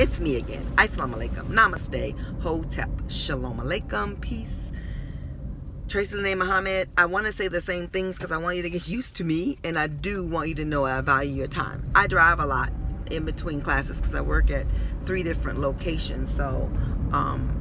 It's me again. Assalamu alaikum. Namaste. Hotep. Shalom alaikum. Peace. Tracy Lene Muhammad. I want to say the same things because I want you to get used to me, and I do want you to know I value your time. I drive a lot in between classes because I work at 3 different locations. So I'm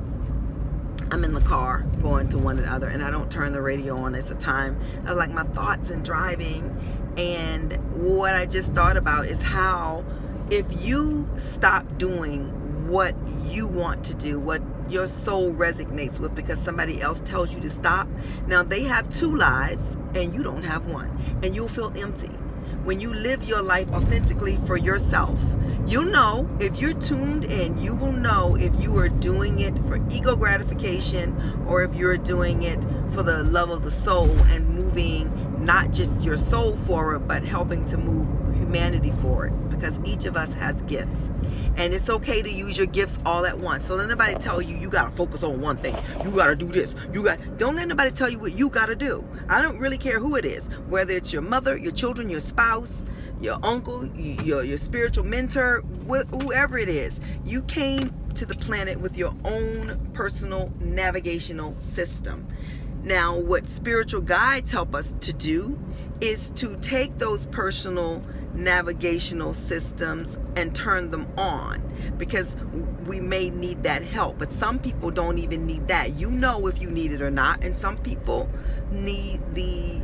in the car going to one and the other, and I don't turn the radio on. It's a time of like my thoughts and driving. And what I just thought about is how if you stop doing what you want to do, what your soul resonates with because somebody else tells you to stop, now they have 2 lives and you don't have one, and you'll feel empty. When you live your life authentically for yourself, you'll know, if you're tuned in, you will know if you are doing it for ego gratification or if you're doing it for the love of the soul and moving not just your soul forward, but helping to move humanity forward, because each of us has gifts. And it's okay to use your gifts all at once. So let nobody tell you, you got to focus on one thing. You got to do this. Don't let nobody tell you what you got to do. I don't really care who it is, whether it's your mother, your children, your spouse, your uncle, your spiritual mentor, whoever it is. You came to the planet with your own personal navigational system. Now, what spiritual guides help us to do is to take those personal navigational systems and turn them on, because we may need that help. But some people don't even need that. You know if you need it or not. And some people need the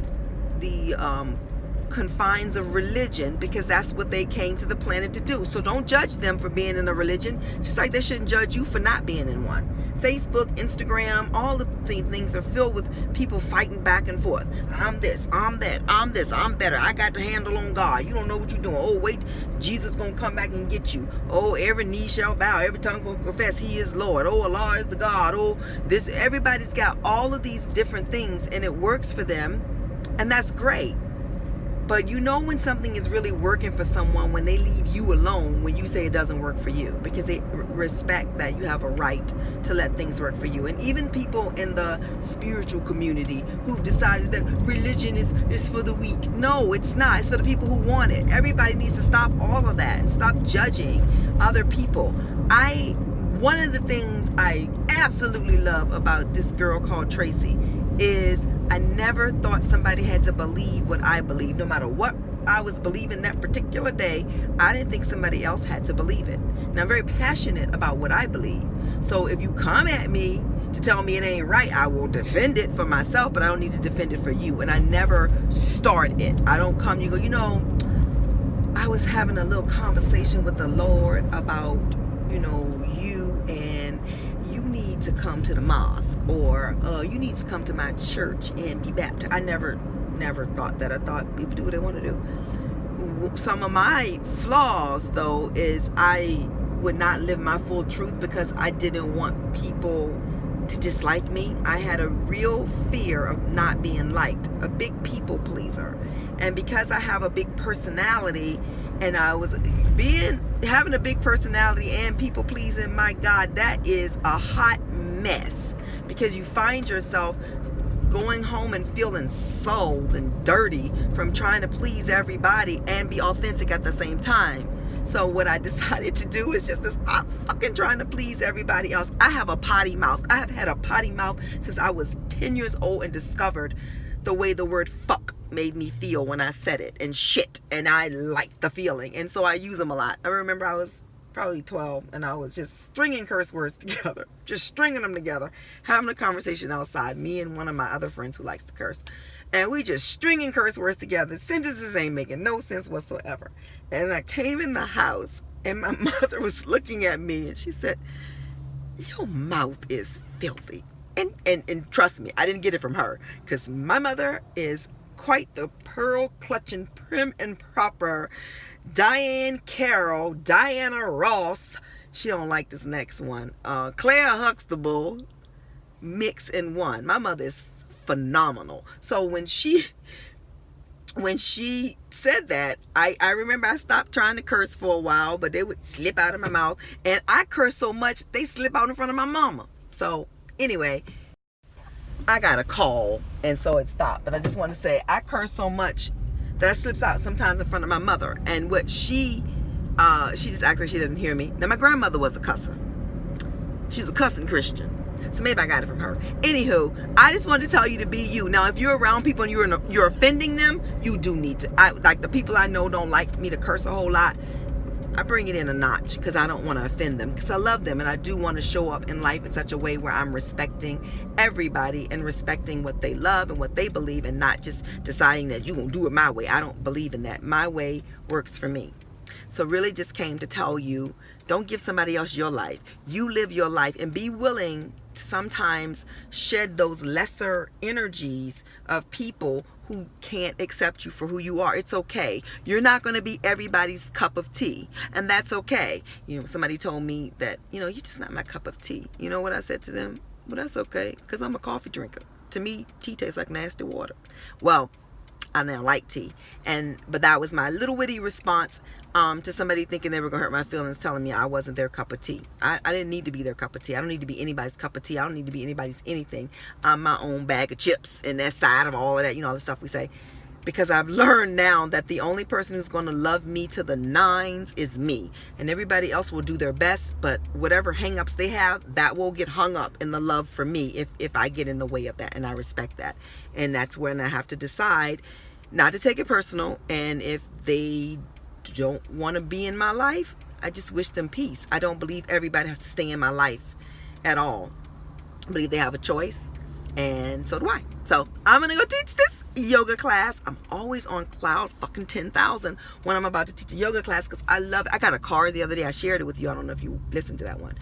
confines of religion because that's what they came to the planet to do. So don't judge them for being in a religion, just like they shouldn't judge you for not being in one. Facebook, Instagram, all the things are filled with people fighting back and forth. I'm this, I'm that, I'm this, I'm better. I got the handle on God. You don't know what you're doing. Oh, wait, Jesus gonna come back and get you. Oh, every knee shall bow, every tongue will confess He is Lord. Oh, Allah is the God. Oh, this. Everybody's got all of these different things, and it works for them, and that's great. But you know when something is really working for someone when they leave you alone, when you say it doesn't work for you, because they respect that you have a right to let things work for you. And even people in the spiritual community who've decided that religion is for the weak. No, it's not. It's for the people who want it. Everybody needs to stop all of that and stop judging other people. One of the things I absolutely love about this girl called Tracy is I never thought somebody had to believe what I believe. No matter what I was believing that particular day, I didn't think somebody else had to believe it. And I'm very passionate about what I believe. So if you come at me to tell me it ain't right, I will defend it for myself, but I don't need to defend it for you. And I never start it. I don't come, you go, I was having a little conversation with the Lord about, you, and you need to come to the mosque, or you need to come to my church and be baptized. I never thought that. I thought people do what they want to do. Some of my flaws, though, is I would not live my full truth because I didn't want people to dislike me. I had a real fear of not being liked, a big people pleaser. And because I have a big personality, and I was having a big personality and people pleasing, my God, that is a hot mess, because you find yourself going home and feeling soiled and dirty from trying to please everybody and be authentic at the same time. So what I decided to do is just to stop fucking trying to please everybody else. I have a potty mouth. I have had a potty mouth since I was 10 years old and discovered the way the word fuck made me feel when I said it, and shit, and I liked the feeling, and so I use them a lot. I remember I was probably 12 and I was just stringing curse words together, just stringing them together, having a conversation outside, me and one of my other friends who likes to curse, and we just stringing curse words together. Sentences ain't making no sense whatsoever. And I came in the house and my mother was looking at me and she said, "Your mouth is filthy." And trust me, I didn't get it from her, because my mother is quite the pearl clutching, prim and proper Diana Ross. She don't like this next one. Claire Huxtable mix in one. My mother is phenomenal. So when she said that, I remember I stopped trying to curse for a while, but they would slip out of my mouth, and I curse so much they slip out in front of my mama. So anyway, I got a call, and so it stopped. But I just want to say, I curse so much that it slips out sometimes in front of my mother. And what she She just acts like she doesn't hear me. Now, my grandmother was a cusser. She was a cussing Christian. So maybe I got it from her. Anywho, I just wanted to tell you to be you. Now, if you're around people and you're offending them, you do need to. Like the people I know don't like me to curse a whole lot. I bring it in a notch because I don't want to offend them, because I love them and I do want to show up in life in such a way where I'm respecting everybody and respecting what they love and what they believe, and not just deciding that you're going to do it my way. I don't believe in that. My way works for me. So really just came to tell you, don't give somebody else your life. You live your life and be willing to sometimes shed those lesser energies of people who can't accept you for who you are. It's okay. You're not going to be everybody's cup of tea, and that's okay. You know, somebody told me that, you're just not my cup of tea. You know what I said to them? Well, that's okay, because I'm a coffee drinker. To me, tea tastes like nasty water. Well, I now like tea, but that was my little witty response to somebody thinking they were gonna hurt my feelings, telling me I wasn't their cup of tea. I didn't need to be their cup of tea. I don't need to be anybody's cup of tea. I don't need to be anybody's anything. I'm my own bag of chips, and that side of all of that, all the stuff we say. Because I've learned now that the only person who's going to love me to the nines is me. And everybody else will do their best, but whatever hang-ups they have, that will get hung up in the love for me if I get in the way of that, and I respect that. And that's when I have to decide not to take it personal, and if they don't want to be in my life, I just wish them peace. I don't believe everybody has to stay in my life at all. I believe they have a choice, and so do I. So I'm gonna go teach this yoga class. I'm always on cloud fucking 10,000 when I'm about to teach a yoga class, because I love it. I got a card the other day. I shared it with you. I don't know if you listened to that one.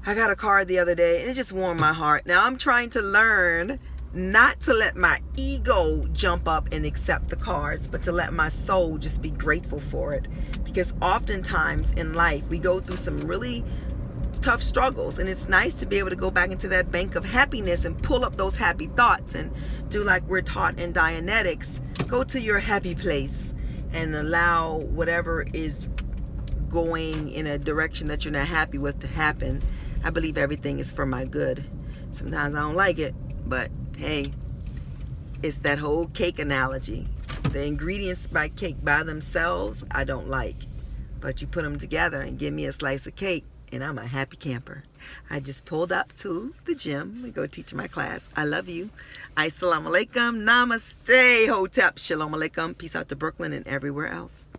I got a card the other day and it just warmed my heart. Now I'm trying to learn not to let my ego jump up and accept the cards, but to let my soul just be grateful for it. Because oftentimes in life we go through some really tough struggles, and it's nice to be able to go back into that bank of happiness and pull up those happy thoughts and do like we're taught in Dianetics. Go to your happy place and allow whatever is going in a direction that you're not happy with to happen. I believe everything is for my good. Sometimes I don't like it, but hey, it's that whole cake analogy. The ingredients by cake by themselves I don't like, but you put them together and give me a slice of cake and I'm a happy camper. I just pulled up to the gym to go teach my class. I love you. Assalamu alaikum, namaste, hotep, shalom alaikum. Peace out to Brooklyn and everywhere else.